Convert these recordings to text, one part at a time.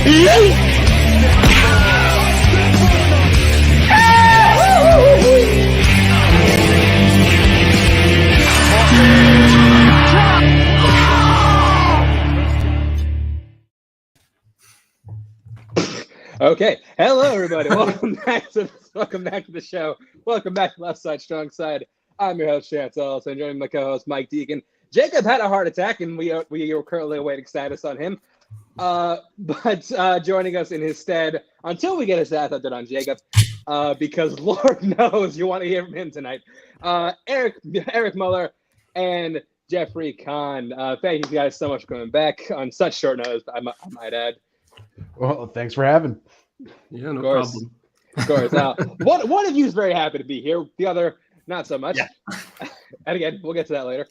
Okay, hello everybody. Welcome back to the show. Welcome back to Left Side Strong Side. I'm your host Chance Ellis, and joining my co-host Mike Deacon. Jacob had a heart attack, and we are currently awaiting status on him. But joining us in his stead until we get a status update on Jacob, because Lord knows you want to hear from him tonight. Eric Muller and Jeffrey Kahn. Thank you guys so much for coming back on such short notice. I might add. Well, thanks for having. Yeah, no problem. Of course. One of you is very happy to be here. The other, not so much. Yeah. And again, we'll get to that later.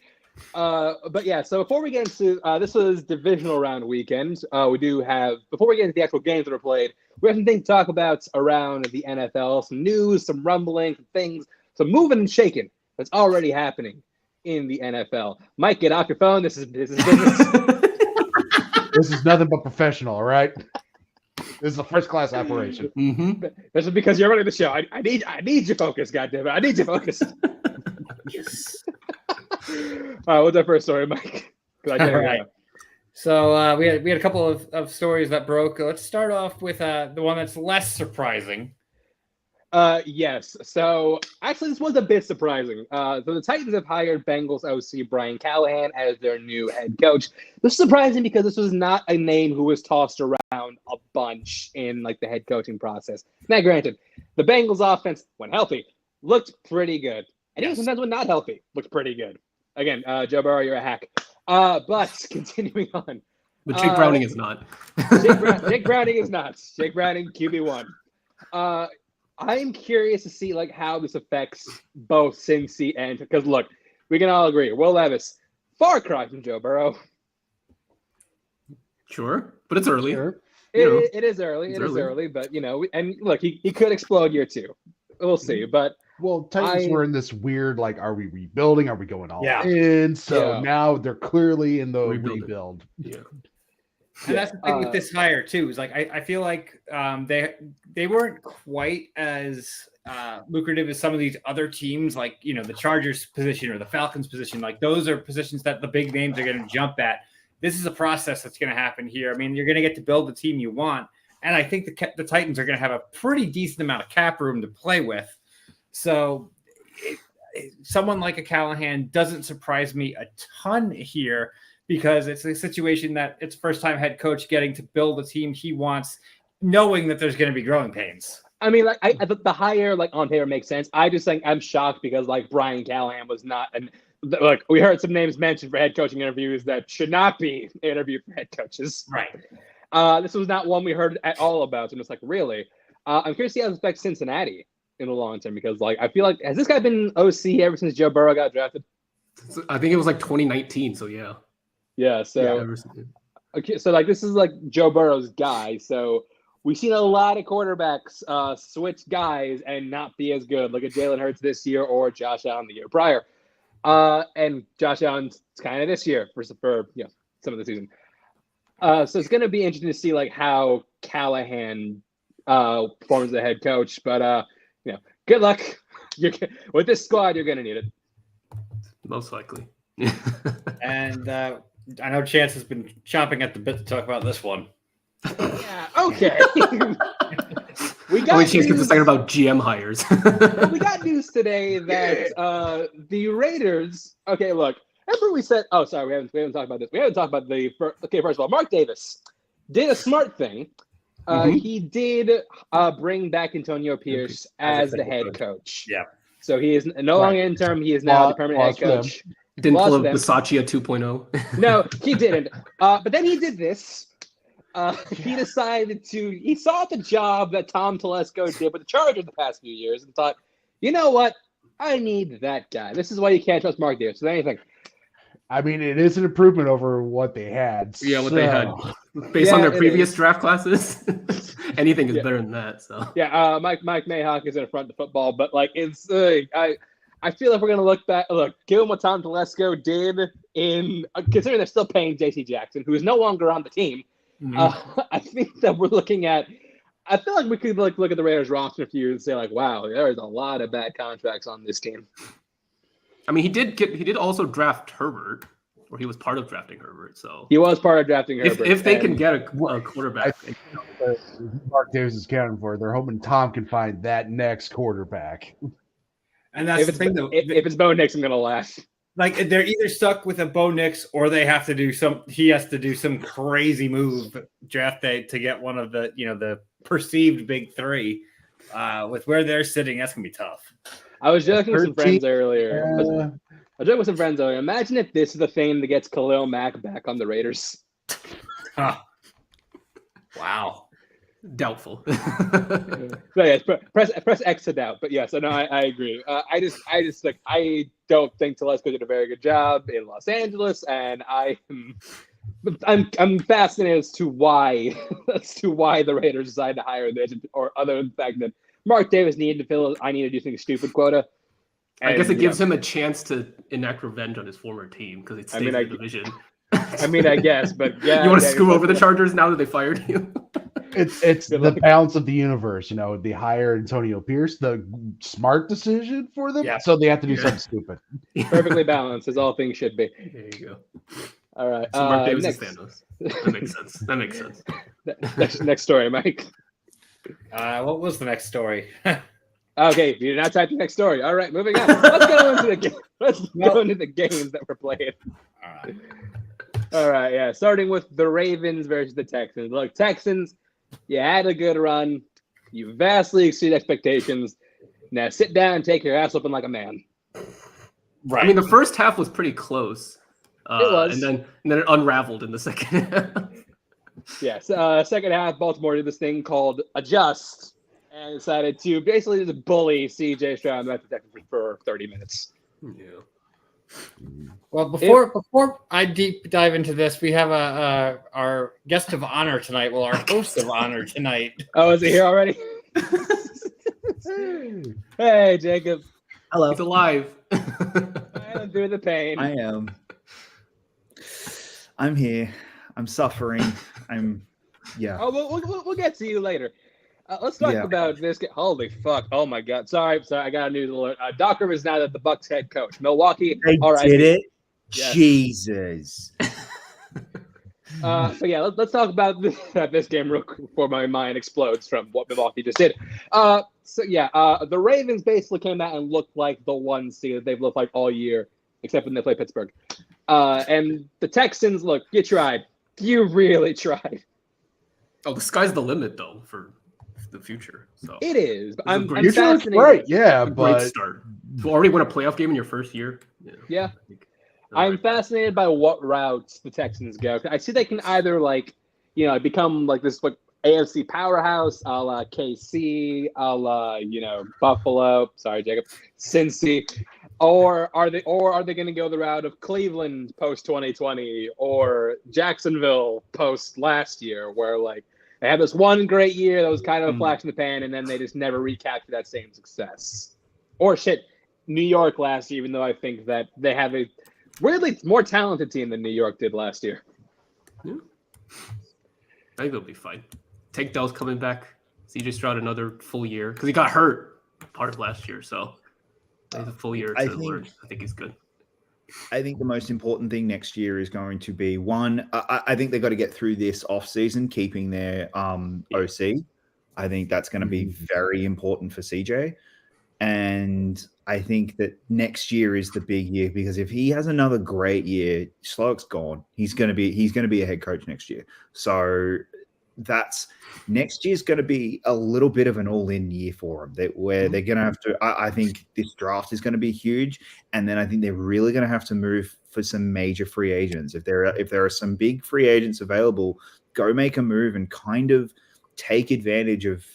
But yeah, so before we get into this was divisional round weekend. We do have, before we get into the actual games that are played, we have some things to talk about around the NFL, some news, some rumbling, some things, some moving and shaking that's already happening in the NFL. Mike, get off your phone. This is business. This is nothing but professional, all right? This is a first-class operation. Mm-hmm. This is because you're running the show. I need your focus, goddammit. I need your focus. Yes. All right, what's our first story, Mike? All right. So we had a couple of stories that broke. Let's start off with the one that's less surprising. Yes. So actually, this was a bit surprising. So the Titans have hired Bengals OC Brian Callahan as their new head coach. This is surprising because this was not a name who was tossed around a bunch in like the head coaching process. Now, granted, the Bengals offense, when healthy, looked pretty good, and even sometimes when not healthy, looked pretty good. Again, Joe Burrow, you're a hack. But continuing on. But Jake Browning is not. Jake Browning is not. Jake Browning, QB1. I'm curious to see like how this affects both Cincy and because look, we can all agree, Will Levis, far cry from Joe Burrow. Sure, but it's early. Sure. It is early. It is early, but and look, he could explode year two. We'll see, but. Well, Titans were in this weird, like, are we rebuilding? Are we going all in? So now they're clearly in the rebuild. Yeah. And that's the thing with this hire, too, is like I feel like they weren't quite as lucrative as some of these other teams, like, the Chargers position or the Falcons position. Like, those are positions that the big names are going to jump at. This is a process that's going to happen here. I mean, you're going to get to build the team you want. And I think the Titans are going to have a pretty decent amount of cap room to play with. So someone like a Callahan doesn't surprise me a ton here because it's a situation that it's first-time head coach getting to build a team he wants, knowing that there's going to be growing pains. I mean, like the hire, like on paper makes sense. I just think I'm shocked because like Brian Callahan was not, and like we heard some names mentioned for head coaching interviews that should not be interviewed for head coaches. Right. This was not one we heard at all about. So I'm just like, really? I'm curious to see how this affects Cincinnati in the long term because like I feel like has this guy been OC ever since Joe Burrow got drafted? I think it was like 2019. So yeah. Yeah. So okay. So like this is like Joe Burrow's guy. So we've seen a lot of quarterbacks switch guys and not be as good, like a Jalen Hurts this year or Josh Allen the year prior. And Josh Allen's kind of this year for some of the season. So it's going to be interesting to see like how Callahan performs as a head coach, but good luck. With this squad, you're going to need it. Most likely. And I know Chance has been chomping at the bit to talk about this one. Yeah, okay. We got Chance gets excited about GM hires. We got news today that the Raiders. Okay, look. Remember we said? Oh, sorry, we haven't talked about this. We haven't talked about okay, first of all, Mark Davis did a smart thing. He did bring back Antonio Pierce as the head coach. Yeah. So he is no longer interim. He is now the permanent head coach. Didn't pull a Versace 2.0. No, he didn't. But then he did this. He decided he saw the job that Tom Telesco did with the Chargers the past few years and thought, you know what? I need that guy. This is why you can't trust Mark Davis with anything. I mean, it is an improvement over what they had. Yeah, what they had. Based on their previous draft classes, anything is better than that. So yeah, Mike Mayhawk is in front of football, but like it's I feel like we're gonna look back. Look, given what Tom Telesco did in considering they're still paying J.C. Jackson, who is no longer on the team, I think that we're looking at. I feel like we could look at the Raiders roster a few years and say like, wow, there's a lot of bad contracts on this team. I mean, he did also draft Herbert, or he was part of drafting Herbert. So he was part of drafting Herbert. If they can get a quarterback, I think Mark Davis is counting for it. They're hoping Tom can find that next quarterback. And that's the thing, though. If it's Bo Nix, I'm gonna laugh. Like they're either stuck with a Bo Nix, or they have to do he has to do some crazy move draft day to get one of the the perceived big three. With where they're sitting, that's gonna be tough. I was joking with some friends earlier. Imagine if this is the thing that gets Khalil Mack back on the Raiders. Huh. Wow. Doubtful. So yes, press X to doubt. But yes, no, I agree. I don't think Telesco did a very good job in Los Angeles, and I'm fascinated as to why the Raiders decided to hire the agent, or other than the fact that Mark Davis needed to fill I need to do something stupid quota. And, I guess it gives him a chance to enact revenge on his former team because it stays in the division. I mean, I guess, but yeah. You want to screw over the Chargers now that they fired you? It's the balance of the universe, They hire Antonio Pierce, the smart decision for them, so they have to do something stupid. Perfectly balanced, as all things should be. There you go. All right. So Mark Davis is Thanos. That makes sense. Next story, Mike. What was the next story? Okay, you did not type the next story. All right, moving on. Let's go into the game. Go into the games that we're playing. All right, yeah. Starting with the Ravens versus the Texans. Look, Texans, you had a good run. You vastly exceeded expectations. Now sit down and take your ass open like a man. Right. I mean, the first half was pretty close. It was, and then it unraveled in the second half. Yes, second half, Baltimore did this thing called adjust and decided to basically just bully C.J. Stroud and the Texans for 30 minutes. Yeah. Well, before I deep dive into this, we have our guest of honor tonight. Well, our host of honor tonight. Oh, is he here already? Hey, Jacob. Hello. He's alive. I am through the pain. I am. I'm here. I'm suffering. Yeah. Oh, we'll get to you later. Let's talk about this. Holy fuck! Oh my god! Sorry. I got a news alert. Doc Rivers is now the Bucs head coach. Milwaukee. They did it. Yes. Jesus. So yeah, let's talk about this game real quick before my mind explodes from what Milwaukee just did. The Ravens basically came out and looked like the one seed that they've looked like all year, except when they play Pittsburgh. And the Texans, look, you tried. You really tried. Oh, the sky's the limit, though, for the future. So it is. I'm fascinated. Right, yeah, great start. To already win a playoff game in your first year. Yeah. I'm fascinated by what routes the Texans go. I see they can either become like this AFC powerhouse, a la KC, a la Buffalo. Sorry, Jacob, Cincy. Or are they going to go the route of Cleveland post 2020 or Jacksonville post last year, where they had this one great year that was kind of a flash in the pan, and then they just never recaptured that same success. Or New York last year, even though I think that they have a weirdly more talented team than New York did last year. Yeah. I think they'll be fine. Tank Dell's coming back. CJ Stroud another full year because he got hurt part of last year, so a full year to learn. I think he's good. I think the most important thing next year is going to be one. I think they've got to get through this off season, keeping their OC. I think that's going to be very important for CJ. And I think that next year is the big year because if he has another great year, Slowick's gone. He's going to be a head coach next year. So that's next year's going to be a little bit of an all-in year for them. They're going to have to. I think this draft is going to be huge, and then I think they're really going to have to move for some major free agents. If there are some big free agents available, go make a move and kind of take advantage of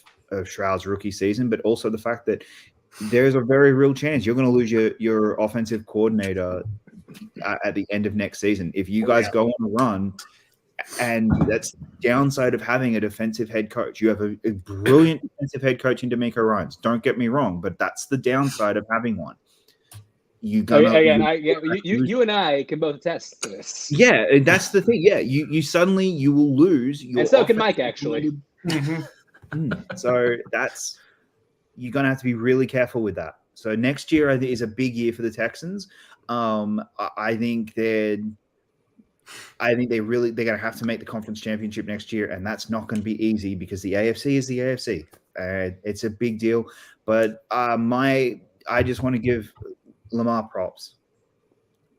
Stroud's rookie season, but also the fact that there's a very real chance you're going to lose your offensive coordinator at the end of next season. If you guys go on a run, and that's the downside of having a defensive head coach. You have a brilliant defensive head coach in DeMeco Ryans. Don't get me wrong, but that's the downside of having one. You and I can both attest to this. Yeah, that's the thing. Yeah, you suddenly you will lose. And so can Mike, actually. So you're gonna have to be really careful with that. So next year, I think, is a big year for the Texans. I think they're gonna have to make the conference championship next year, and that's not going to be easy because the AFC is the AFC. It's a big deal, but I just want to give Lamar props.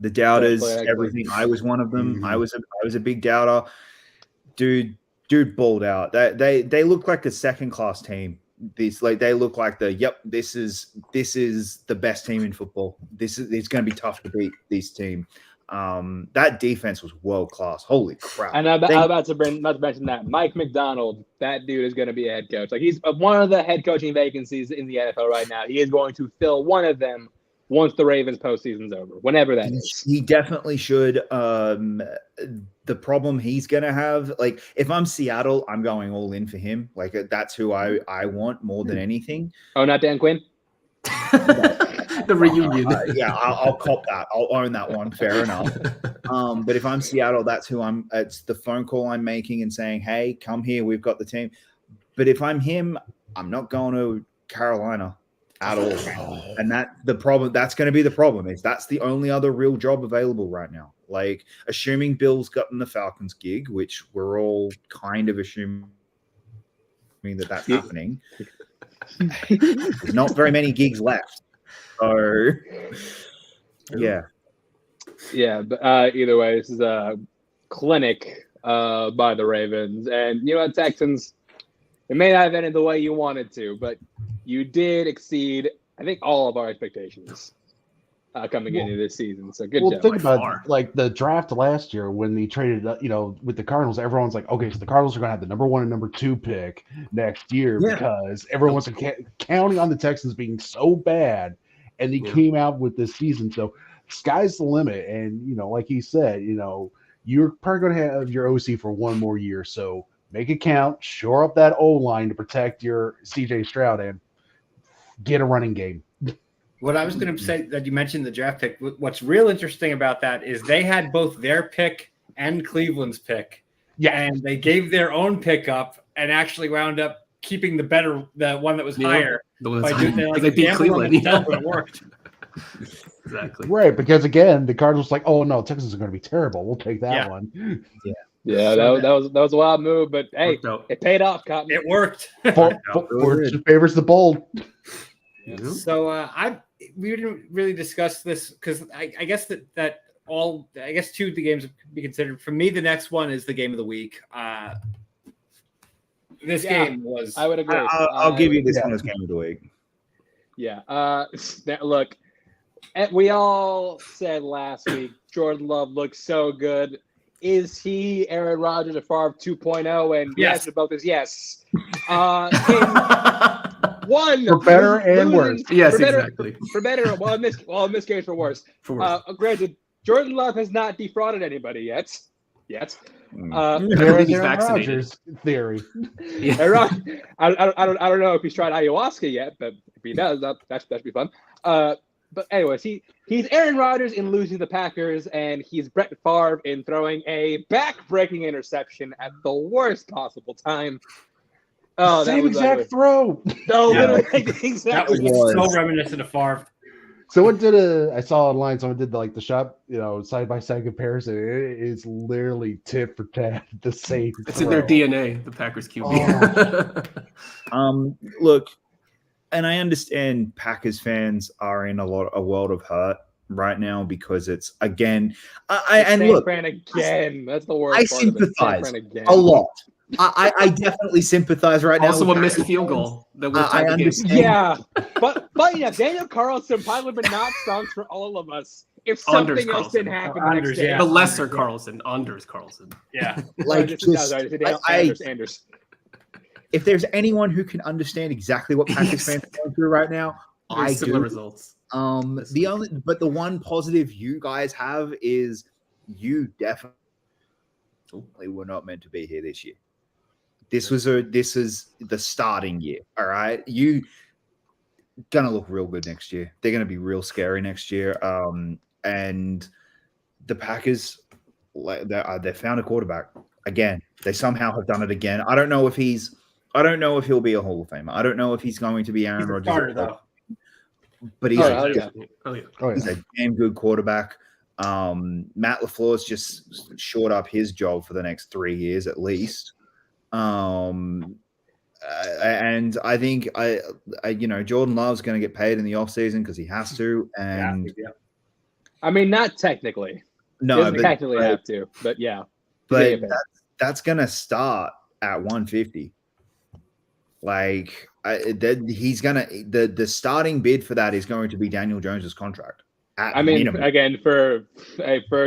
The doubters, everything. I was one of them. I was a big doubter. Dude balled out. They look like a second class team. They look like this is the best team in football. It's going to be tough to beat this team. That defense was world class. Holy crap! And I'm about to mention that Mike McDonald, that dude is going to be a head coach. Like, he's one of the head coaching vacancies in the NFL right now. He is going to fill one of them once the Ravens postseason's over, whenever that is. He definitely should. The problem he's going to have, like, if I'm Seattle, I'm going all in for him. Like, that's who I want more than anything. Oh, not Dan Quinn? The reunion. Yeah, I'll cop that. I'll own that one. Fair enough. But if I'm Seattle, that's who it's the phone call I'm making and saying, hey, come here. We've got the team. But if I'm him, I'm not going to Carolina at all. And that's going to be the problem, is that's the only other real job available right now. Like, assuming Bill's gotten the Falcons gig, which we're all kind of assuming that's happening. There's not very many gigs left. So, yeah. Yeah, but either way, this is a clinic by the Ravens. And, you know what, Texans, it may not have ended the way you wanted to, but you did exceed, I think, all of our expectations coming into this season. So good job. Think about like the draft last year when they traded, with the Cardinals. Everyone's like, okay, so the Cardinals are going to have the number 1 and number 2 pick next year because everyone's counting on the Texans being so bad, and they came out with this season. So sky's the limit, and like he said, you're probably going to have your OC for one more year. So make it count. Shore up that O-line to protect your CJ Stroud and get a running game. What I was going to say, that you mentioned the draft pick, what's real interesting about that is they had both their pick and Cleveland's pick. Yeah. And they gave their own pick up and actually wound up keeping the one that was higher. They beat Cleveland. It worked. Exactly. Right, because again, the Cardinals like, oh no, Texans are going to be terrible. We'll take that one. Yeah, that was a wild move, but hey, it paid off, Cotton. It worked. Fortune favors the bold. So we didn't really discuss this because I guess that two of the games could be considered. For me, the next one is the game of the week. This game was. I would agree. I'll give you this one as game of the week. Yeah. Look, we all said last week Jordan Love looks so good. Is he Aaron Rodgers or Favre 2.0? And the answer to both is yes. One for better and worse. Yes, exactly. For better, in this case, for worse. Granted, Jordan Love has not defrauded anybody yet. There's Aaron Rodgers theory. Yeah. I don't know if he's tried ayahuasca yet, but if he does, that should be fun. But anyways, he's Aaron Rodgers in losing the Packers, and he's Brett Favre in throwing a back-breaking interception at the worst possible time. Oh, same exact throw. No, that was so reminiscent of Favre. Someone I saw online, someone did the shot, side-by-side comparison. It is literally tit for tat the same. It's throw. In their DNA, the Packers QB. Look, and I understand Packers fans are in a world of hurt right now because it's again. Again, that's the worst. I sympathize a lot. I definitely sympathize right now. Also, a missed field goal. I understand. Yeah, but Daniel Carlson probably would not stunk for all of us if something else didn't happen. The lesser Carlson, Anders Carlson. Yeah, Anders. If there's anyone who can understand exactly what Packers fans are going through right now, I do. Results. The one positive you guys have is you definitely were not meant to be here this year. This is the starting year. All right. going to look real good next year. They're going to be real scary next year. And the Packers, they found a quarterback again. They somehow have done it again. I don't know if he'll be a Hall of Famer. I don't know if he's going to be Aaron Rodgers. Starter, though. But he's he's a damn good quarterback. Matt LaFleur's just shored up his job for the next 3 years at least. And I think Jordan Love's going to get paid in the offseason because he has to. And I mean, not technically. No, he doesn't technically have to, but yeah. But that's going to start at 150. Like he's going to the starting bid for that is going to be Daniel Jones's contract. I mean, minimum. Again, for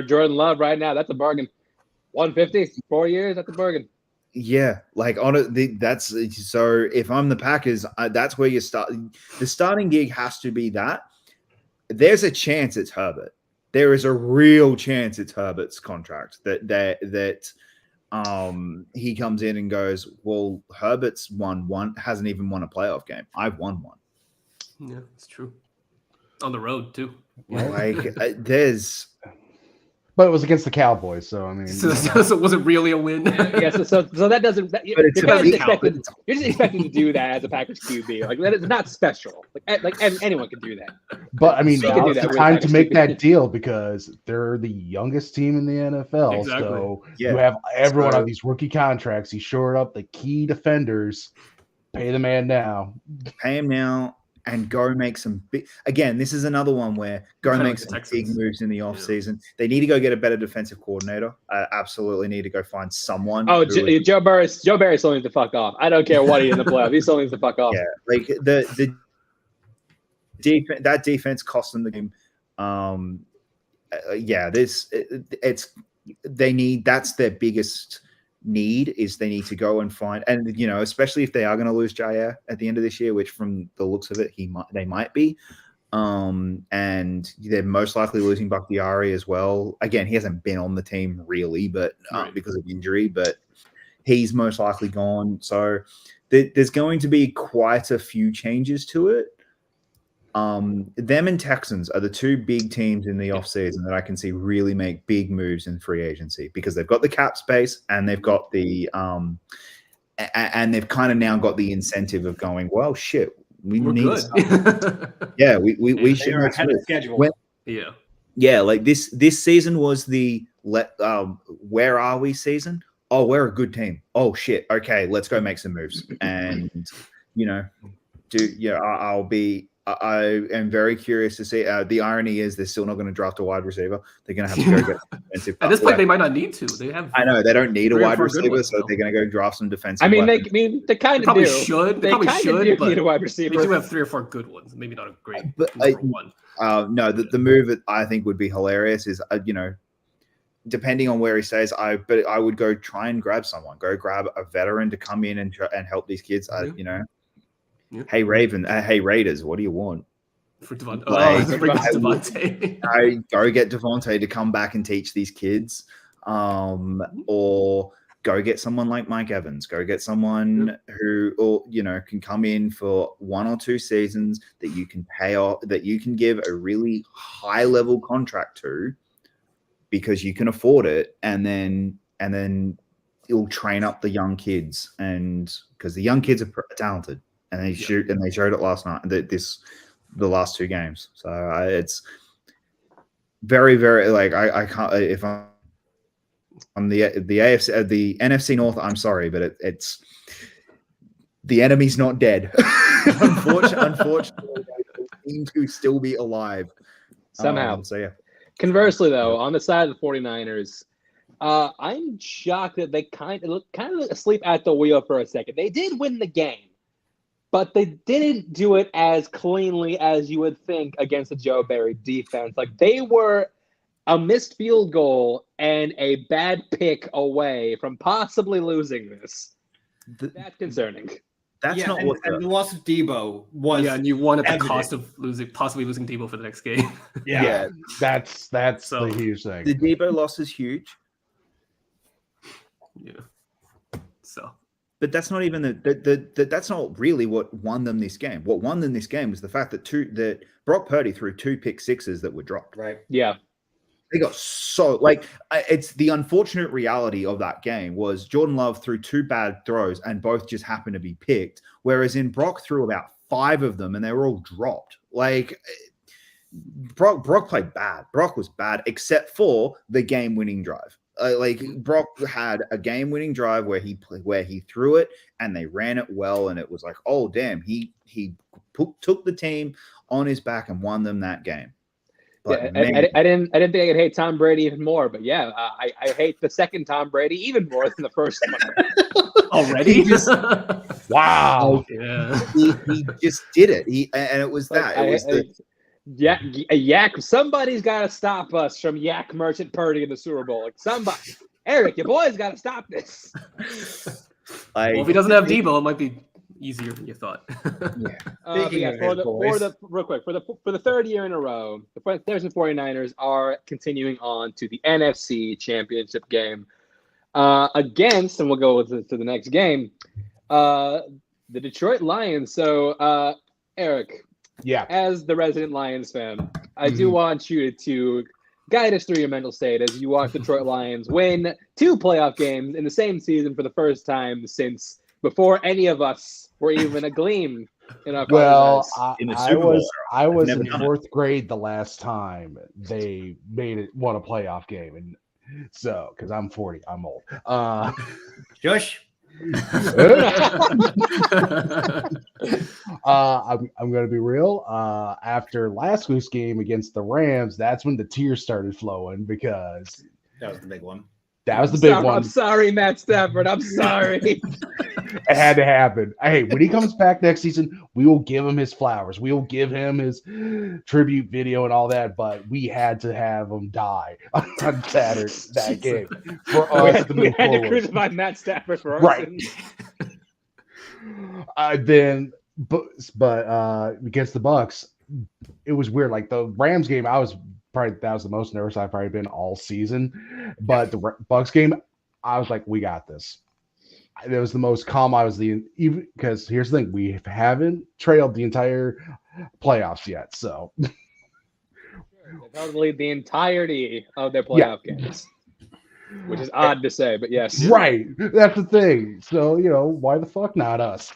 Jordan Love right now, that's a bargain. 150, 4 years, that's a bargain. Yeah, like that's so. If I'm the Packers, that's where you start. The starting gig has to be that. There's a chance it's Herbert. There is a real chance it's Herbert's contract that he comes in and goes, well, Herbert's hasn't even won a playoff game. I've won one. Yeah, it's true. On the road too. Like But it was against the Cowboys, so I mean, so it wasn't really a win. Yeah, so that doesn't. You're just expecting to do that as a Packers QB. Like that is not special. Like anyone can do that. But I mean, now it's the time to make that deal because they're the youngest team in the NFL. Exactly. So you have everyone on these rookie contracts. He shored up the key defenders. Pay the man now. Pay him now. And go make some big. Again, this is another one where go make some big moves in the offseason. They need to go get a better defensive coordinator. Absolutely need to go find someone. Oh, Joe Barry still needs to fuck off. I don't care what he in the playoffs. He still needs to fuck off. Yeah, like the defense. That defense cost them the game. That's their biggest need is they need to go and find, and especially if they are going to lose Jair at the end of this year, which from the looks of it they might be, and they're most likely losing Bakhtiari as well. Again, he hasn't been on the team really, but because of injury, but he's most likely gone. So there's going to be quite a few changes to it. Them and Texans are the two big teams in the offseason that I can see really make big moves in free agency because they've got the cap space and they've got the and they've kind of now got the incentive of going, well, shit, we're need yeah, we should ahead of schedule. Yeah, like this season was the where are we season? Oh, we're a good team. Oh shit, okay, let's go make some moves. And I am very curious to see. The irony is they're still not going to draft a wide receiver. They're going to have to go get defensive. At this point, they might not need to. They have. I know they don't need a wide receiver, so they're going to go draft some defensive. I mean, they kind of probably do. Should. They probably should but need a wide receiver. They do have 3 or 4 good ones. Maybe not a great one. No, the move that I think would be hilarious is depending on where he stays, I would go try and grab someone. Go grab a veteran to come in and help these kids. Yeah. Hey Raiders, what do you want? For Devontae. I go get Devontae to come back and teach these kids. Or go get someone like Mike Evans. Go get someone who can come in for 1 or 2 seasons that you can pay off, that you can give a really high level contract to because you can afford it, and then you'll train up the young kids, and because the young kids are talented. And they shoot, and they showed it last night. The last 2 games. So it's very, very I can't. If I'm the AFC, the NFC North, I'm sorry, but it's the enemy's not dead. Unfortunately, they seem to still be alive somehow. So yeah. Conversely, though, on the side of the 49ers. I'm shocked that they kind of asleep at the wheel for a second. They did win the game. But they didn't do it as cleanly as you would think against the Joe Barry defense. Like they were a missed field goal and a bad pick away from possibly losing this. That's concerning. That's not what the loss of Debo was. Yeah, and you won at the cost of possibly losing Debo for the next game. Yeah, that's the huge thing. The Debo loss is huge. Yeah. So. But that's not even that's not really what won them this game. What won them this game was the fact that Brock Purdy threw 2 pick sixes that were dropped. Right. Yeah. They got so it's the unfortunate reality of that game was Jordan Love threw 2 bad throws and both just happened to be picked, whereas in Brock threw about 5 of them and they were all dropped. Like Brock played bad. Brock was bad except for the game-winning drive. Brock had a game-winning drive where he threw it and they ran it well, and it was like, oh damn, he took the team on his back and won them that game. But yeah, I didn't think I could hate Tom Brady even more, but yeah, I hate the second Tom Brady even more than the first one. Already? Wow. Yeah. He just did it. And it was that. It was Yak. Somebody's got to stop us from Yak Merchant Purdy in the Super Bowl. Like somebody, Eric, your boy's got to stop this. Well, if he doesn't have Debo, it might be easier than you thought. Yeah. For the third year in a row, the Bears and 49ers are continuing on to the NFC Championship game against, and we'll go to the next game, the Detroit Lions. So, Eric, Yeah. as the resident Lions fan, I do want you to guide us through your mental state as you watch the Detroit Lions win 2 playoff games in the same season for the first time since before any of us were even a gleam in our Well, in the I Super Bowl was never in done it. 4th grade the last time they won a playoff game, and so because I'm 40, I'm old. Josh. I'm gonna be real. After last week's game against the Rams, that's when the tears started flowing because That was the big one. that was the big one. I'm sorry, Matt Stafford. I'm sorry. It had to happen. Hey, when he comes back next season, we will give him his flowers. We will give him his tribute video and all that. But we had to have him die on Saturday that game for us to we move had to forward. crucify Matt Stafford for our Right. sins. But against the Bucks, it was weird. Like the Rams game, that was the most nervous I've probably been all season. But the Bucks game, I was like, we got this. It was the most calm even because here's the thing, we haven't trailed the entire playoffs yet. So They totally the entirety of their playoff games, which is odd to say, but yes. right. That's the thing. So, why the fuck not us?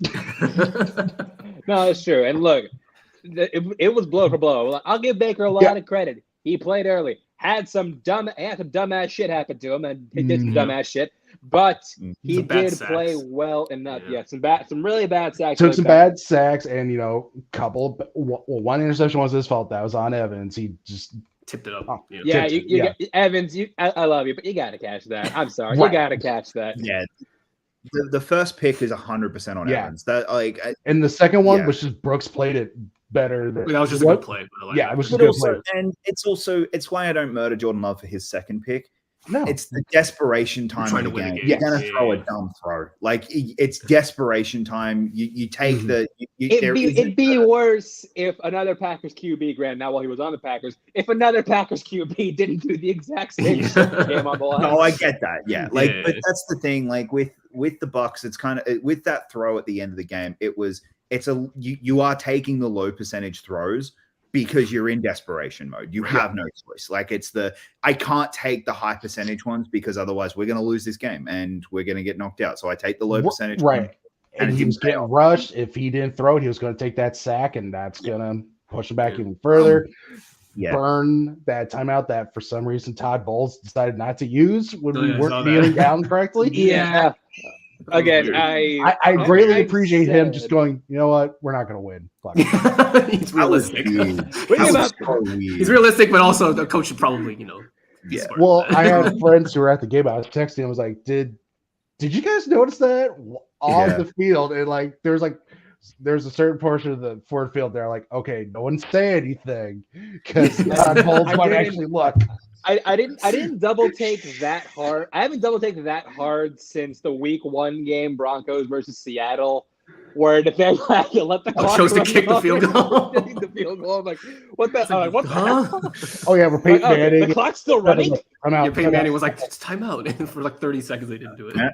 No, it's true. And look, it was blow for blow. I'll give Baker a lot of credit. He played early, had some dumbass shit happen to him, and he did some dumbass shit. But he did play well enough. Yeah, some really bad sacks. Took some bad sacks, and one interception was his fault. That was on Evans. He just tipped it up. Oh, yeah, Evans. I love you, but you got to catch that. I'm sorry, Right. you got to catch that. Yeah. The first pick is 100% on Evans. That and the second one was just Brooks played it better. That was just a good play. It was but a good also, play. and it's why I don't murder Jordan Love for his second pick. No, it's the desperation time trying of the to win game. a game. You're gonna throw a dumb throw. Like it's desperation time. You take It'd be worse if another Packers QB, granted, not while he was on the Packers, if another Packers QB didn't do the exact same shit game on the line. No, I get that. Yeah, but that's the thing. Like with the Bucks, it's kind of with that throw at the end of the game. You are taking the low percentage throws because you're in desperation mode. You have no choice. Like I can't take the high percentage ones because otherwise we're going to lose this game and we're going to get knocked out. So I take the low percentage. Right. And he was getting rushed. If he didn't throw it, he was going to take that sack, and that's going to push him back even further. Burn that timeout that for some reason Todd Bowles decided not to use when we weren't kneeling down correctly. Yeah. Again, I greatly appreciate him just going, you know what? We're not going to win. Fuck it. He's realistic. He's realistic, but also the coach should probably, be smart. Well, I had friends who were at the game. I was texting. I was like, did you guys notice that on the field? And there's a certain portion of the Ford field. They're like, okay, no one say anything because Todd Bowles might actually look. I didn't double take that hard. I haven't double taken that hard since the week 1 game, Broncos versus Seattle, where the thing like you let the clock chose to run kick the off field and goal. kick the field goal. I'm like, what the? I'm like, what the? Huh? Oh yeah, we're Peyton Like, okay, Manning. the clock's still running. I'm out. Yeah, Peyton Manning was like, it's timeout. And for like 30 seconds, they didn't do it. Yeah,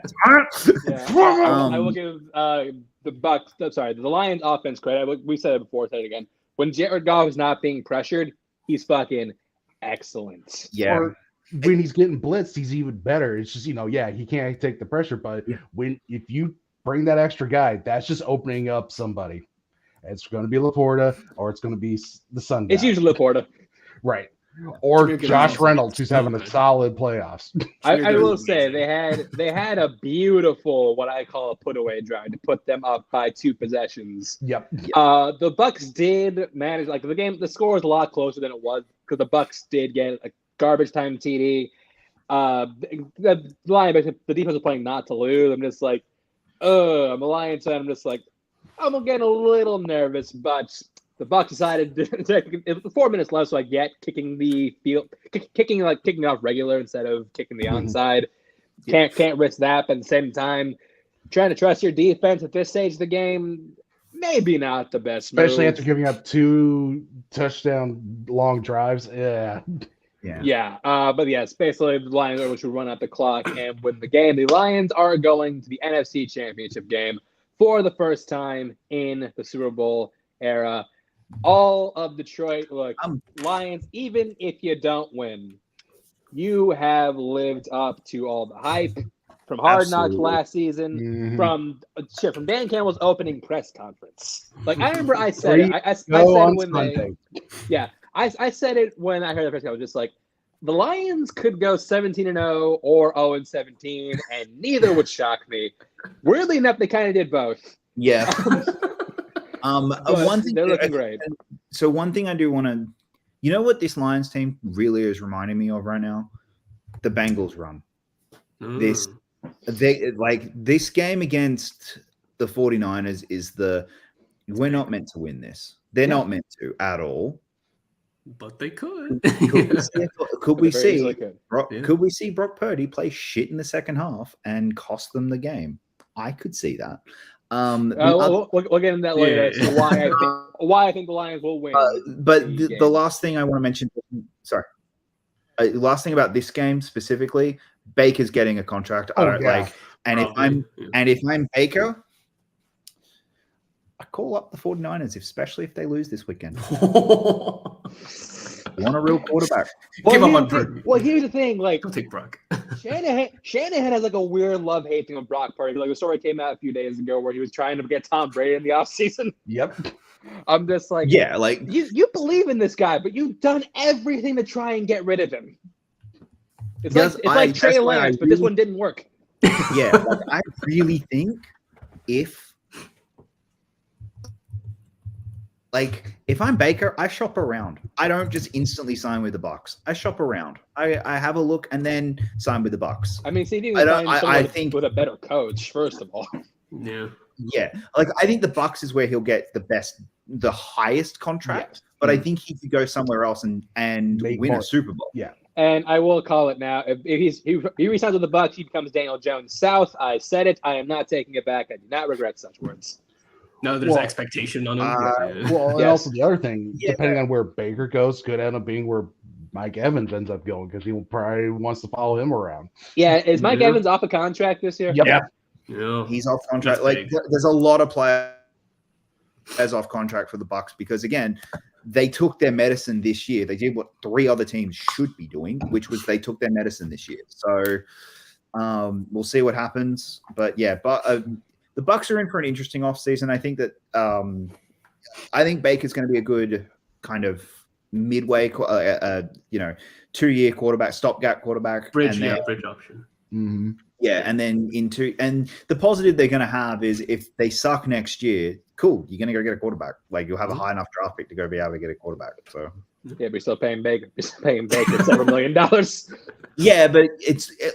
I will give the Bucks. Sorry, the Lions offense credit. We said it before. Said it again. When Jared Goff is not being pressured, he's fucking excellent. Yeah. Or when he's getting blitzed, he's even better. It's just, he can't take the pressure, but if you bring that extra guy, that's just opening up somebody. It's going to be Laporta or it's going to be the Sun guy. It's usually Laporta. Right. Or Jimmy Josh Garoppolo. Reynolds, who's having a solid playoffs. I will say they had a beautiful what I call a put away drive to put them up by 2 possessions. Yep. The Bucks did manage the score was a lot closer than it was because the Bucks did get a garbage time TD. The Lions, the defense was playing not to lose. I'm just like, I'm a Lions fan. I'm just like, I'm getting a little nervous, but the Bucks decided to 4 minutes left, so I get kicking the field, kicking off regular instead of kicking the onside. Can't risk that, but at the same time, trying to trust your defense at this stage of the game, maybe not the best. Especially move. after giving up 2 touchdown long drives. Yeah. But yes, basically the Lions are which will run out the clock and win the game. The Lions are going to the NFC Championship game for the first time in the Super Bowl era. All of Detroit, look, Lions, even if you don't win, you have lived up to all the hype from Hard Knocks last season, from Dan Campbell's opening press conference. Like, I remember I said it. I said it when I said it when I heard the press conference. I was just like, the Lions could go 17-0 or 0-17, and neither would shock me. Weirdly enough, they kind of did both. Yeah. One thing they're looking great. So one thing I do want to, you know what this Lions team really is reminding me of right now? The Bengals run. This game against the 49ers is we're not meant to win this. They're not meant to at all. But they could. Could we see Brock Purdy play shit in the second half and cost them the game? I could see that. We'll get into that later. So why I think the Lions will win. But the last thing I want to mention, last thing about this game specifically, Baker's getting a contract. If I'm Baker, I call up the 49ers, especially if they lose this weekend. Want a real quarterback? Give him on Purdy. Well, here's the thing. Like, don't take Brock. Shanahan has like a weird love-hate thing with Brock Purdy. Like, a story came out a few days ago where he was trying to get Tom Brady in the offseason. Yep. I'm just like, you believe in this guy, but you've done everything to try and get rid of him. It's like Trey Lance, but this one didn't work. Yeah, I really think if I'm Baker, I shop around. I don't just instantly sign with the Bucs. I shop around. I have a look and then sign with the Bucs. I mean, CD was I think with a better coach, first of all. Yeah. Yeah. I think the Bucs is where he'll get the highest contract, but I think he could go somewhere else and win a Super Bowl. Yeah. And I will call it now. If he resigns with the Bucs, he becomes Daniel Jones South. I said it. I am not taking it back. I do not regret such words. No, there's expectation on him. And also the other thing, depending on where Baker goes, could end up being where Mike Evans ends up going because he probably wants to follow him around. Yeah, is Mike Evans off a contract this year? Yep. Yeah. He's off contract. There's a lot of players off contract for the Bucs because, again, they took their medicine this year. They did what 3 other teams should be doing, which was they took their medicine this year. So we'll see what happens. But the Bucs are in for an interesting offseason. I think that I think Baker's going to be a good kind of midway, 2-year quarterback, stopgap quarterback, bridge option. Mm-hmm. Yeah, and then and the positive they're going to have is if they suck next year, cool, you're going to go get a quarterback. Like you'll have a high enough draft pick to go be able to get a quarterback. So Yeah, we're still paying Baker. We're still paying Baker several $1 million. Yeah, but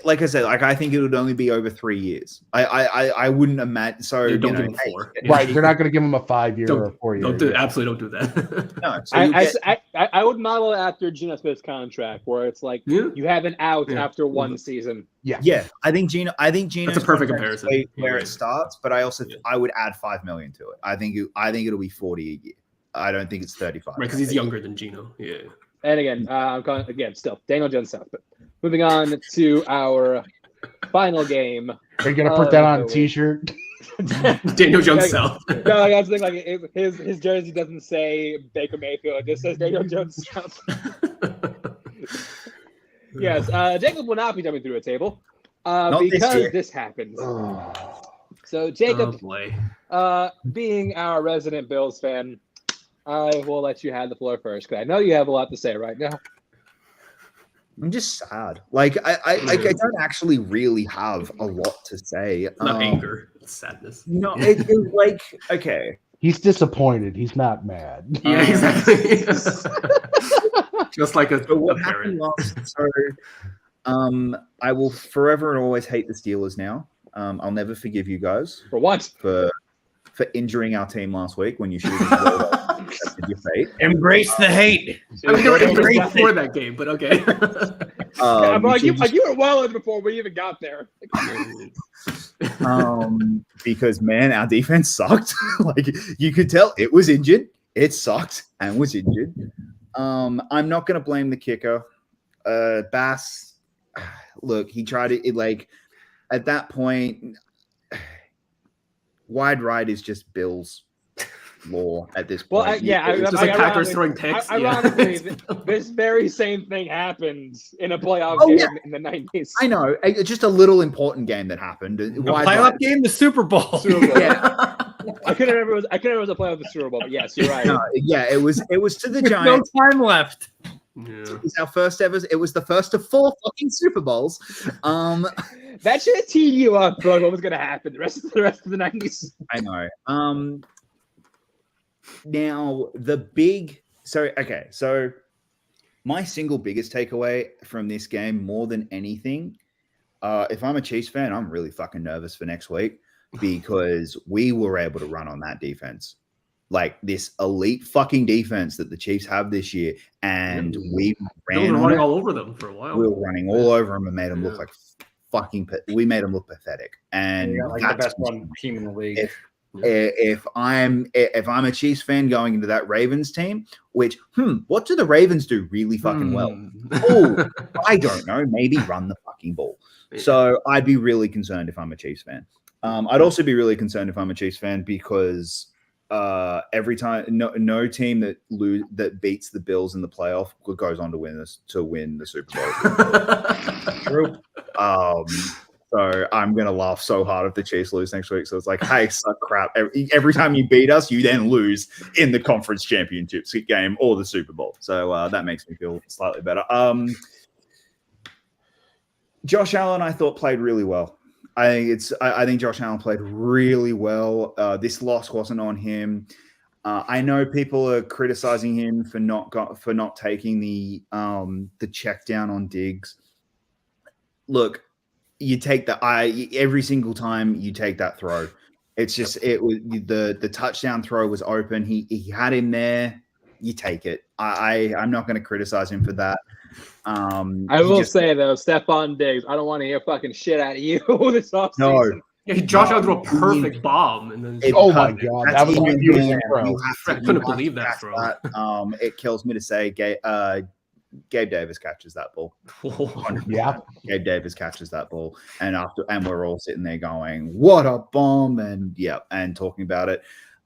like I said, like I think it would only be over 3 years. I wouldn't imagine. So Don't give him 4. Right, they're not going to give him a 5-year or a 4-year. Absolutely don't do that. No, so I would model it after Geno Smith's contract, where it's like you have an out after one season. Yeah, I think Geno. That's a perfect comparison. Where it starts, but I would add $5 million to it. I think it'll be 40 a year. I don't think it's 35. Right, because he's younger than Geno. Yeah. And again, I'm calling again still Daniel Jones South. But moving on to our final game. Are you gonna put that on a T-shirt? Daniel Jones South. No, I was thinking like his jersey doesn't say Baker Mayfield; it just says Daniel Jones South. Yes, Jacob will not be jumping through a table because this happens. So Jacob, being our resident Bills fan, I will let you have the floor first because I know you have a lot to say right now. I'm just sad. Like I don't actually really have a lot to say. It's not anger, it's sadness. No, it's like okay. He's disappointed. He's not mad. Yeah, exactly. Just like a what parent. happened last? I will forever and always hate the Steelers now. I'll never forgive you guys For what? for injuring our team last week when you should have accepted your fate. Embrace the hate. I mean, they were great before that game, but okay. You were well in before we even got there. Because man, our defense sucked. Like you could tell it was injured. It sucked and was injured. I'm not going to blame the kicker. Bass, look, he tried it. Like at that point, wide right is just Bills law at this point. Well, Just like Packers throwing picks. Ironically, this very same thing happened in a playoff game in the 90s. I know. Just a little important game that happened. The playoff game, the Super Bowl. Yeah. I couldn't remember it was a playoff of the Super Bowl, but yes, you're right. No, yeah, it was to the With Giants. no time left. Yeah. It was our first ever. It was the first of 4 fucking Super Bowls. That should have teed you up for what was going to happen the rest of the 90s. I know. Now so my single biggest takeaway from this game, more than anything, if I'm a Chiefs fan, I'm really fucking nervous for next week because we were able to run on that defense. Like this elite fucking defense that the Chiefs have this year, and we ran running all over them for a while. We were running all over them and made them look like we made them look pathetic. And like the best run team in the league. If I'm a Chiefs fan going into that Ravens team, which what do the Ravens do really fucking well? Oh, I don't know. Maybe run the fucking ball. So I'd be really concerned if I'm a Chiefs fan. I'd also be really concerned if I'm a Chiefs fan because every time no team that beats the Bills in the playoff goes on to win the Super Bowl. True. So I'm gonna laugh so hard if the Chiefs lose next week. So it's like, hey, suck crap. Every time you beat us, you then lose in the conference championships game or the Super Bowl. So that makes me feel slightly better. Josh Allen, I thought played really well. I think Josh Allen played really well. This loss wasn't on him. I know people are criticizing him for not taking the check down on Diggs. Look, you take every single time you take that throw. It's just the touchdown throw was open. He had him there. You take it. I'm not going to criticize him for that. I will say though, Stephon Diggs, I don't want to hear fucking shit out of you this offseason. No. Yeah, Josh Allen threw a perfect bomb, and then my god, that was a beautiful throw. I couldn't believe that throw. It kills me to say, Gabe Davis catches that ball. Yeah, Gabe Davis catches that ball, and we're all sitting there going, "What a bomb!" and talking about it.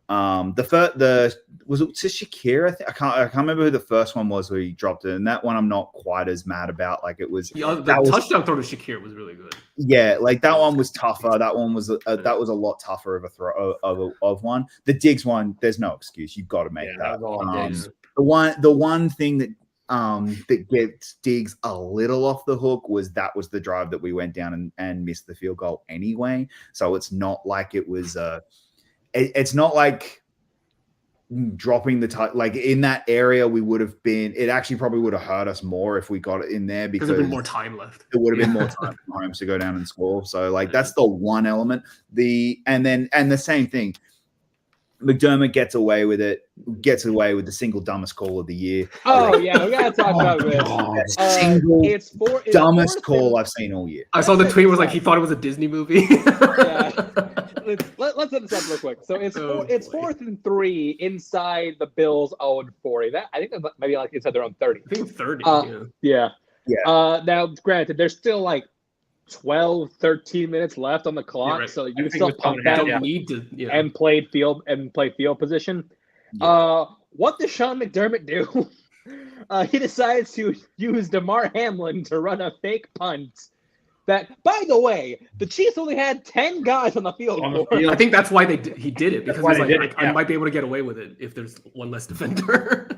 Was it to Shakir? I can't remember who the first one was where he dropped it, and that one I'm not quite as mad about. Like it was the touchdown throw to Shakir was really good. Yeah, like that one was tougher. That one was that was a lot tougher of a throw of one. The Diggs one, there's no excuse. You've got to make that. The one thing that gets Diggs a little off the hook was the drive that we went down and missed the field goal anyway. So it's not like it was it's not like dropping the like in that area, we would have been. It actually probably would have hurt us more if we got it in there because there'd been more time left. It would have been more time for Mahomes to go down and score. So like that's the one element. And the same thing. McDermott gets away with it. Gets away with the single dumbest call of the year. Oh yeah, we gotta talk about this. It's dumbest call I've seen all year. I saw the tweet was like he thought it was a Disney movie. Yeah. Let's set this up real quick. So it's 4th and 3 inside the Bills' own 40. That I think that's maybe like inside their own 30. I think it's 30. Yeah. Now, granted, there's still like 12, 13 minutes left on the clock, right. so you can still pump that and play field position. Yeah. What does Sean McDermott do? He decides to use DeMar Hamlin to run a fake punt. That, by the way, the Chiefs only had 10 guys on the field. I think that's why he did it, because he's like, I might be able to get away with it if there's one less defender.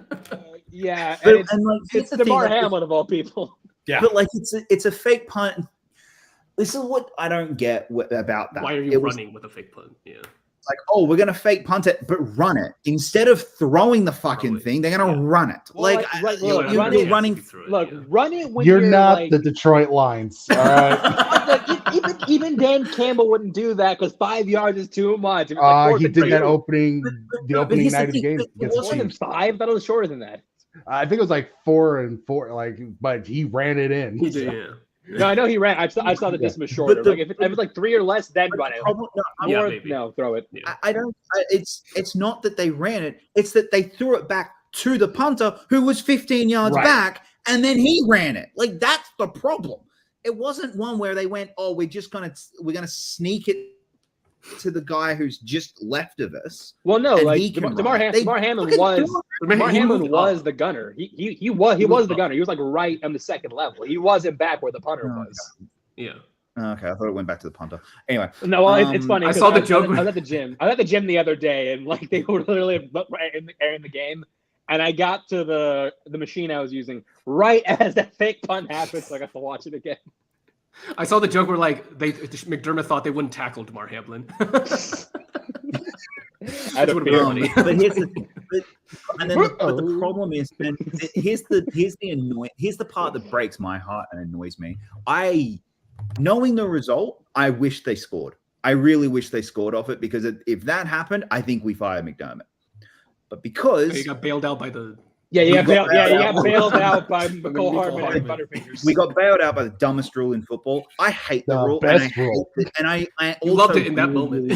Yeah, but, and it's DeMar Hamlin of all people. Yeah, but like it's a fake punt. This is what I don't get about that. Why are you running with a fake punt? Yeah. Like, oh, we're going to fake punt it, but run it. Instead of throwing the fucking thing, they're going to run it. Well, you're running. Run it when you're not like, the Detroit Lions. All right. even Dan Campbell wouldn't do that because 5 yards is too much. He did that opening night of the game. It was more than 5. I thought it was shorter than that. I think it was like 4 and 4. Like, but he ran it in. He did, yeah. No, I know he ran. I saw the distance was shorter. If it was like 3 or less, then run it. Throw it. Yeah. I don't. It's not that they ran it. It's that they threw it back to the punter who was 15 yards back, and then he ran it. Like that's the problem. It wasn't one where they went, "Oh, we're gonna sneak it to the guy who's just left of us." Well, no, like DeMar Hamlin was the gunner. He was the gunner. He was like right on the second level. He wasn't back where the punter was. Yeah. Okay, I thought it went back to the punter. Anyway, no, well, it's funny. I saw the joke. I was at the gym. I was at the gym the other day, and like they were literally airing the game, and I got to the machine I was using right as that fake punt happened, so I got to watch it again. I saw the joke where like McDermott thought they wouldn't tackle DeMar Hamlin. I don't know. But here's the problem is, and here's the part that breaks my heart and annoys me. Knowing the result, I wish they scored. I really wish they scored off it because if that happened, I think we fire McDermott. But because he got bailed out by the. You got bailed out by McCall Hardman and Butterfingers. We got bailed out by the dumbest rule in football. I hate the rule, and I also loved it in that moment.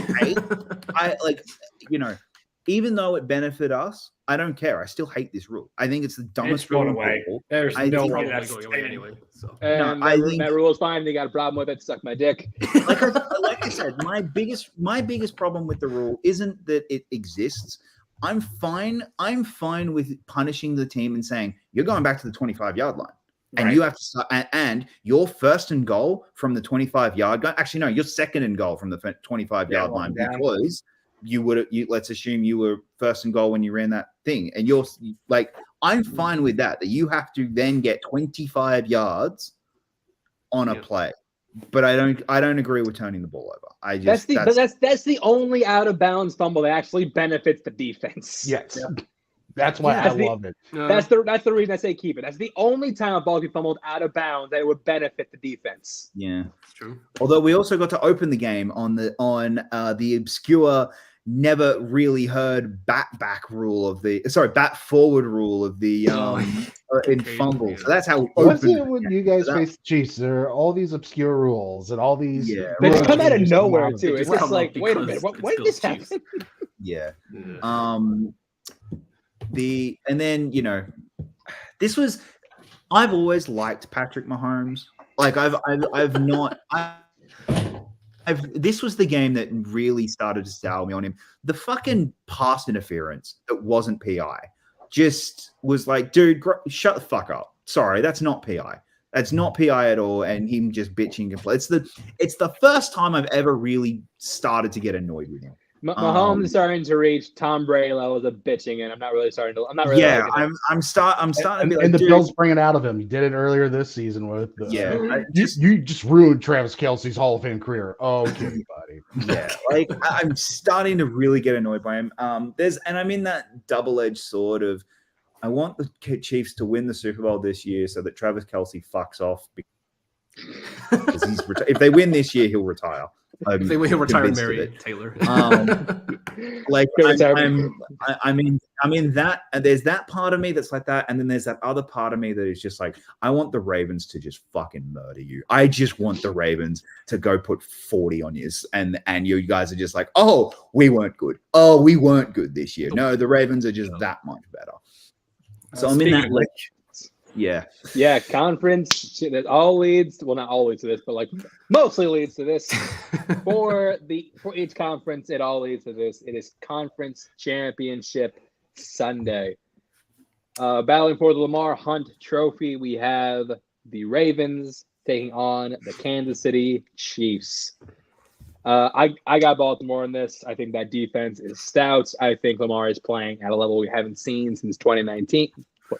Even though it benefited us, I don't care. I still hate this rule. I think it's the dumbest rule in football. There's no way that's going away anyway. So. And that rule is fine. They got a problem with it. Suck my dick. Like I said, my biggest problem with the rule isn't that it exists. I'm fine with punishing the team and saying you're going back to the 25-yard line, and you have to start, and you're first and goal from the 25-yard line. Actually, no, you're second and goal from the 25-yard line because let's assume you were first and goal when you ran that thing, and you're like, I'm fine with that you have to then get 25 yards on a play. But I don't agree with turning the ball over. That's the only out of bounds fumble that actually benefits the defense. Yes. Yeah. That's why I love it. That's the reason I say keep it. That's the only time a ball be fumbled out of bounds that it would benefit the defense. Yeah. That's true. Although we also got to open the game on the obscure, never really heard bat forward rule of the in fumble. So that's how we opened it. When you guys face the Chiefs, there are all these obsure rules and all these they come out of nowhere too. It's just like, wait a minute, what did this happen? Yeah. This was, I've always liked Patrick Mahomes. Like this was the game that really started to sour me on him. The fucking pass interference that wasn't PI just was like, dude, shut the fuck up. Sorry, that's not PI. That's not PI at all. And him just bitching. It's the first time I've ever really started to get annoyed with him. Mahomes is starting to reach Tom Brady levels of bitching, and I'm not really. Yeah, I'm starting to be like, and the Bills bring it out of him. He did it earlier this season with. You just ruined Travis Kelce's Hall of Fame career. Oh, okay, buddy. Yeah, like I'm starting to really get annoyed by him. I'm in that double-edged sword of I want the Chiefs to win the Super Bowl this year so that Travis Kelce fucks off because he's if they win this year, he'll retire. If they win, he'll retire and marry Taylor. Like I'm in that, and there's that part of me that's like that, and then there's that other part of me that is just like, I want the Ravens to just fucking murder you. I just want the Ravens to go put 40 on you, and you guys are just like, oh, we weren't good. Oh, we weren't good this year. No, the Ravens are just that much better. So I'm in that, like, yeah, conference that all leads to, well, not all leads to this, but like mostly leads to this. For each conference, it all leads to this. It is conference championship Sunday. Battling for the Lamar Hunt Trophy, we have the Ravens taking on the Kansas City Chiefs. I got Baltimore in this. I think that defense is stout. I think Lamar is playing at a level we haven't seen since 2019.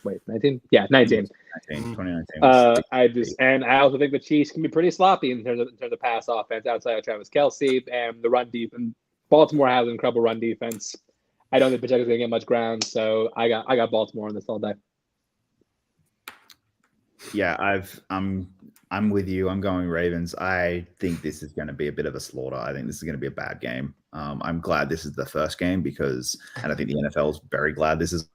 Wait, 19? Yeah, 19. 2019. I also think the Chiefs can be pretty sloppy in terms of pass offense outside of Travis Kelce and the run defense. Baltimore has an incredible run defense. I don't think Pacheco's going to get much ground, so I got Baltimore on this all day. Yeah, I'm with you. I'm going Ravens. I think this is going to be a bit of a slaughter. I think this is going to be a bad game. I'm glad this is the first game and I think the NFL is very glad this is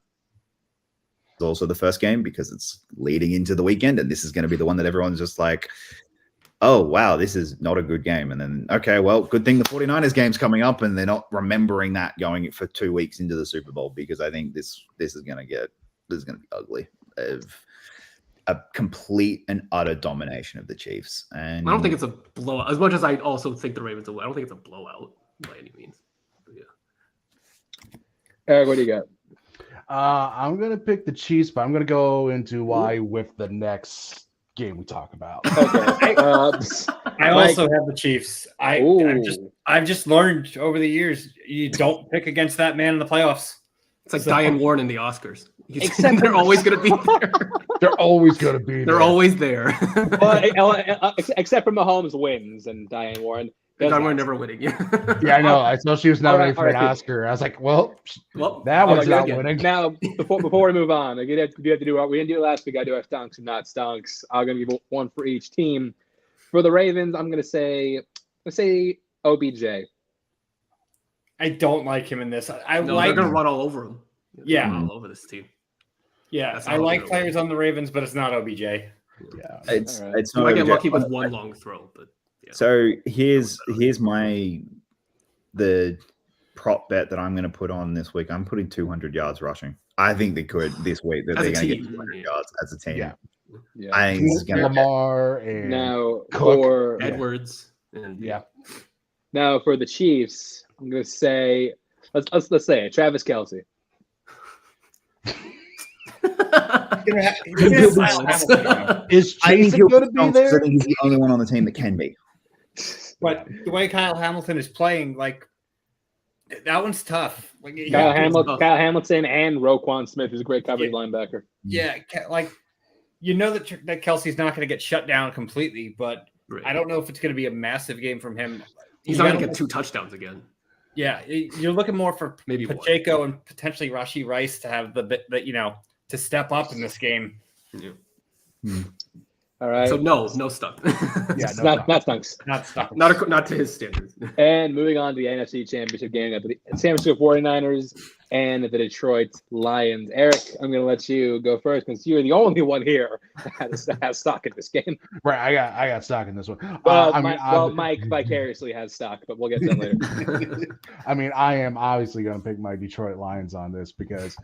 also the first game because it's leading into the weekend, and this is going to be the one that everyone's just like, oh, wow, this is not a good game. And then, okay, well, good thing the 49ers game's coming up and they're not remembering that going for 2 weeks into the Super Bowl, because I think this is going to be ugly. A complete and utter domination of the Chiefs. And I don't think it's a blowout. As much as I also think the Ravens will, I don't think it's a blowout by any means. But yeah. Eric, what do you got? I'm going to pick the Chiefs, but I'm going to go into why with the next game we talk about. Okay. I also have the Chiefs. I've just learned over the years, you don't pick against that man in the playoffs. It's like Diane Warren in the Oscars. Except they're always going to be there. They're always going to be there. They're always there. But except for Mahomes wins and Diane Warren. Diane Warren never winning. Yeah, I know. I saw she was nominated for an Oscar. I was like, well that one's not winning. Now, before we move on, we didn't do it last week. I do our stunks and not stunks. I'm going to give one for each team. For the Ravens, I'm going to say OBJ. I don't like him in this. They're going to run all over him. Yeah. All over this team. Yeah, I like players on the Ravens, but it's not OBJ. Yeah. It's you not might get OBJ. lucky with one long throw, but yeah. So here's the prop bet that I'm going to put on this week. I'm putting 200 yards rushing. I think they could this week that they're going to get 200 yards as a team. Yeah. I think this is going to Lamar and now Cook. for Edwards. And, Now for the Chiefs, I'm going to say let's say it, Travis Kelce. Is Jason going to be there? I think he's the only one on the team that can be. But the way Kyle Hamilton is playing, like, that one's tough. Like, Kyle Hamilton and Roquan Smith, who's a great coverage linebacker. Yeah, like, you know that Kelsey's not going to get shut down completely, but I don't know if it's going to be a massive game from him. He's not going to get 2 touchdowns again. Yeah, you're looking more for maybe Pacheco and potentially Rashee Rice to have to step up in this game. Yeah. All right. So no stuck. Yeah, not stunks. Not stuck. Not to his standards. And moving on to the NFC Championship game, the San Francisco 49ers and the Detroit Lions. Eric, I'm going to let you go first since you're the only one here that has stock in this game. Right, I got stock in this one. Mike vicariously has stock, but we'll get to that later. I mean, I am obviously going to pick my Detroit Lions on this because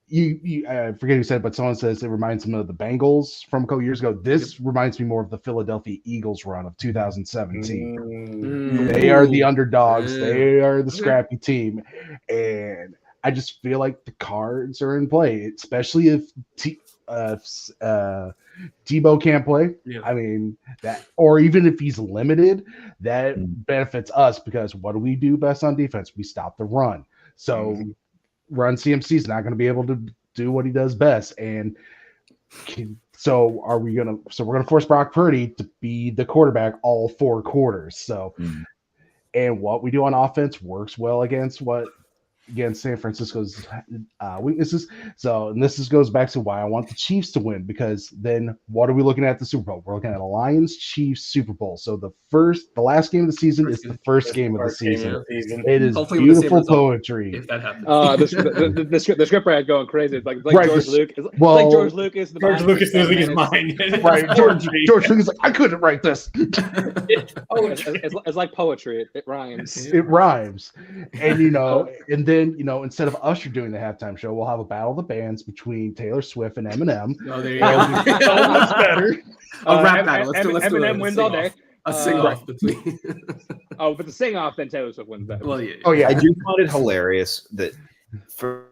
you forget who said it, but someone says it reminds them of the Bengals from a couple years ago. This reminds me more of the Philadelphia Eagles run of 2017. They are the underdogs. They are the scrappy team. And I just feel like the cards are in play, especially if Tebow can't play. Yeah. I mean, that, or even if he's limited, that benefits us because what do we do best on defense? We stop the run. So Run CMC is not going to be able to do what he does best. And so we're going to force Brock Purdy to be the quarterback all 4 quarters. So, and what we do on offense works well against San Francisco's weaknesses. So, and goes back to why I want the Chiefs to win, because then what are we looking at the Super Bowl? We're looking at a Lions-Chiefs Super Bowl. So the last game of the season is the first game of the season. It is Hopefully beautiful poetry. If that happens. The script writer going crazy. It's like Right, George Lucas. well, like George Lucas. George Lucas losing his mind. Right, George Lucas is like, I couldn't write this. It's like poetry. It rhymes. It rhymes. And and then instead of Usher doing the halftime show, we'll have a battle of the bands between Taylor Swift and Eminem. Oh, there you go. That's better. A rap battle. Let's do Eminem wins all day. A sing-off between. But the sing-off, then Taylor Swift wins that. Well, yeah. Oh yeah. I do find it hilarious that for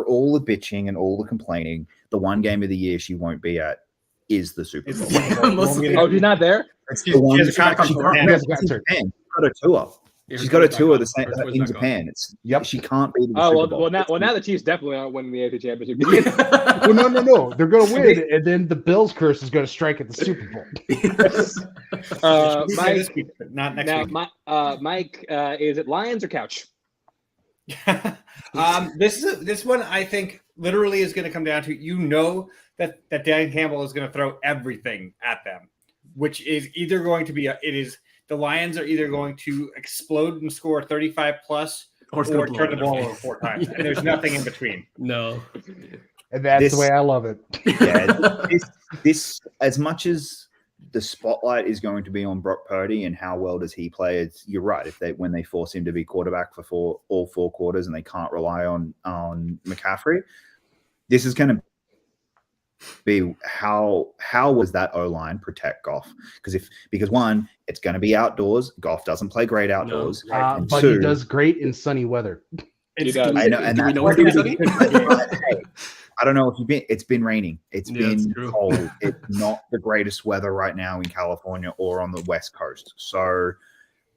all the bitching and all the complaining, the one game of the year she won't be at is the Super Bowl. Oh, she's not there? She has got a tour. Yeah, She's got a tour the same Her tour's in back Japan. Yep. She can't be. Well, now the Chiefs definitely aren't winning the AFC Championship. Well, no. They're going to win, and then the Bills curse is going to strike at the Super Bowl. Mike, not next week. Mike, is it Lions or Couch? This one I think literally is going to come down to that Dan Campbell is going to throw everything at them, which is either going to be the Lions are either going to explode and score 35 plus or turn the ball over 4 times, and there's nothing in between. No, and that's the way I love it. Yeah, this as much as the spotlight is going to be on Brock Purdy and how well does he play, you're right. When they force him to be quarterback for all 4 quarters and they can't rely on McCaffrey, this is going to be how was that O-line protect Goff? Because one, it's going to be outdoors. Goff doesn't play great outdoors, but 2, he does great in sunny weather. He does. I know, and do we know it's sunny? I don't know if you've been. It's been raining. It's been true. cold. It's not the greatest weather right now in California or on the West Coast. So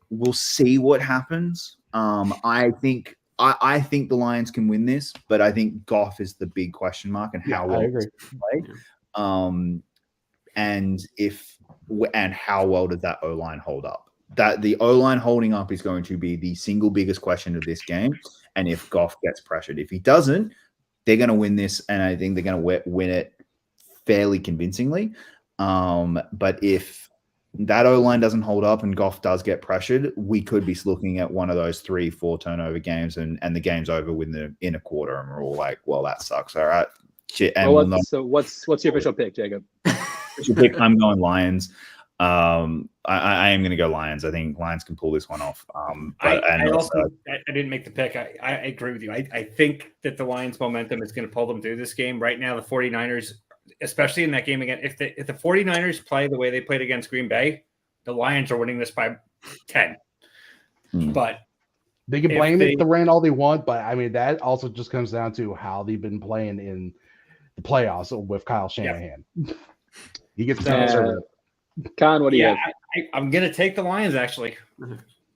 we'll see what happens. I think the Lions can win this, but I think Goff is the big question mark and how well does he play. And how well does that O-line hold up? That the O-line holding up is going to be the single biggest question of this game. And if Goff gets pressured, if he doesn't, they're going to win this, and I think they're going to win it fairly convincingly. But if that O-line doesn't hold up and Goff does get pressured, we could be looking at one of those 3-4 turnover games, and the game's over in a quarter, and we're all like, "Well, that sucks." All right. So what's your official pick, Jacob? Official pick. I'm going Lions. I am going to go Lions. I think Lions can pull this one off. I didn't make the pick. I agree with you. I think that the Lions' momentum is going to pull them through this game. Right now, the 49ers, especially in that game again, if the 49ers play the way they played against Green Bay, the Lions are winning this by 10. But they can blame the rain all they want, but I mean that also just comes down to how they've been playing in the playoffs with Kyle Shanahan. Yep. He gets down. Con, what do you have? I'm going to take the Lions, actually.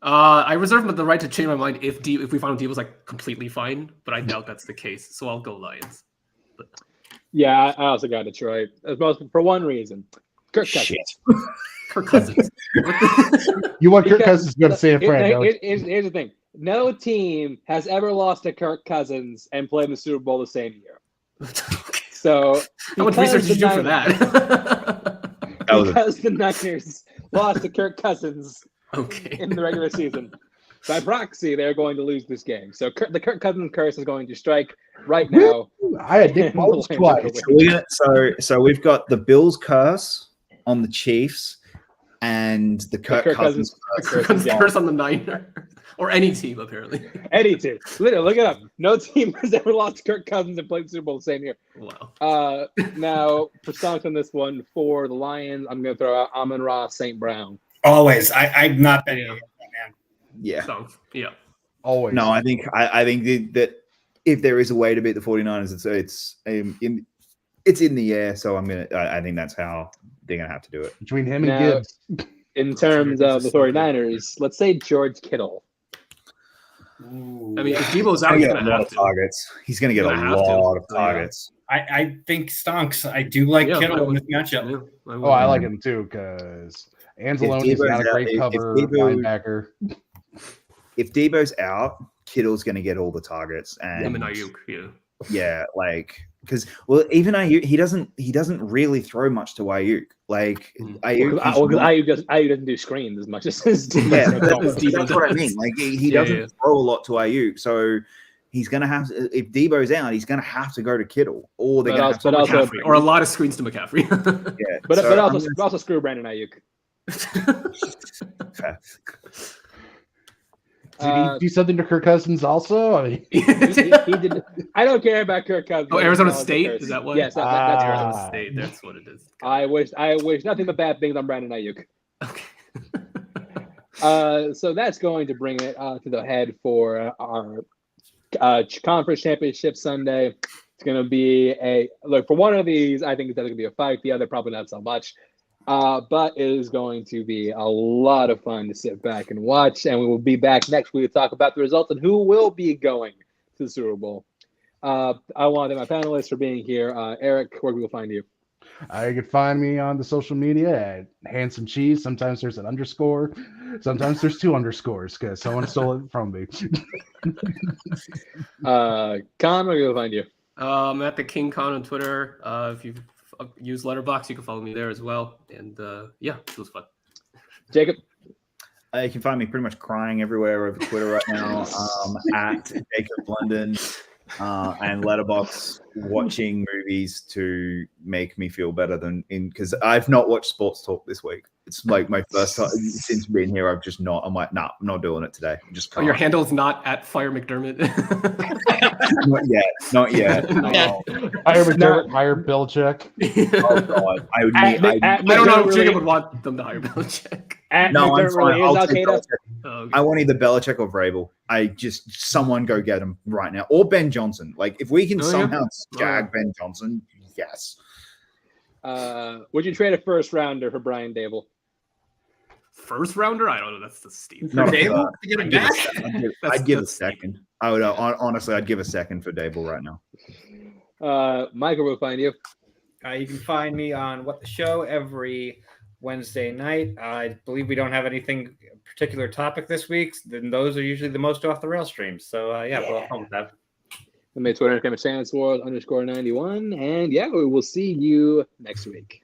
I reserve the right to change my mind if we find Deebo's like completely fine, but I doubt that's the case. So I'll go Lions. But... Yeah, I also got Detroit. For one reason. Kirk Cousins. Kirk Cousins. You want Kirk Cousins to go to San Fran? Here's the thing. No team has ever lost to Kirk Cousins and played in the Super Bowl the same year. So how much research did you do for that? Because the Niners lost to Kirk Cousins in the regular season. By proxy, they're going to lose this game. So the Kirk Cousins curse is going to strike right now. I had Nick Foles twice. So we've got the Bills curse on the Chiefs and the Kirk Cousins curse on the Niners. Or any team, apparently. Any team. Literally, look it up. No team has ever lost to Kirk Cousins and played the Super Bowl the same year. Wow. Now, for Stonks on this one, for the Lions, I'm going to throw out Amon-Ra St. Brown. Always. I'm not betting on that, man. Yeah. Stonks. Yeah. Always. No, I think that if there is a way to beat the 49ers, it's in the air. So I think that's how they're going to have to do it. Between him and Gibbs. In terms of the 49ers, let's say George Kittle. Ooh. I mean, if Deebo's out, he's going to have targets. He's going to get a lot of targets. I think Stonks. I do like Kittle in this matchup. I like him too because Anzalone's not a great cover linebacker. If Debo's out, Kittle's going to get all the targets, and him and Ayuk, yeah, like because even Ayuk, he doesn't really throw much to Ayuk. Like Ayuk doesn't do screens as much as that's what I mean. Like he doesn't throw a lot to Ayuk, so he's gonna have to, if Debo's out, he's gonna have to go to Kittle, or they're gonna have to McCaffrey, or a lot of screens to McCaffrey. Yeah, but also screw Brandon Ayuk. Did he do something to Kirk Cousins also? I mean, he did. I don't care about Kirk Cousins. Oh, Arizona State? Is that what? Yes, that's Arizona State. That's what it is. I wish nothing but bad things on Brandon Ayuk. Okay. So that's going to bring it to the head for our conference championship Sunday. It's going to be for one of these, I think it's going to be a fight. The other, probably not so much. But it is going to be a lot of fun to sit back and watch. And we will be back next week to talk about the results and who will be going to the Super Bowl. I want to thank my panelists for being here. Eric, where can we find you? You can find me on the social media at Handsome Cheese. Sometimes there's an underscore. Sometimes there's 2 underscores because someone stole it from me. Con, where can we find you? I'm at the King Con on Twitter. If you use Letterboxd, you can follow me there as well. And it was fun. Jacob? You can find me pretty much crying everywhere over Twitter right now at Jacob London and Letterboxd, watching movies to make me feel better because I've not watched Sports Talk this week. It's like my first time since being here. I'm like, nah, I'm not doing it today. I'm just can't. Your handle is not at Fire McDermott. Not yet. No. Hire McDermott, hire Belichick. Oh God, I don't know if Jacob would want them to hire Belichick. No, I'm fine. Okay. I want either Belichick or Vrabel. Someone go get him right now, or Ben Johnson. Like if we can somehow jag Ben Johnson, yes. Would you trade a first rounder for Brian Dable? First rounder? I don't know. That's the steep. Dable to get him back? I'd give a second. I would honestly, I'd give a second for Dable right now. Michael, we'll find you. You can find me on What the Show every Wednesday night. I believe we don't have anything particular topic this week. Then those are usually the most off the rail streams. So we'll have fun with that. My Twitter account is _91, and we will see you next week.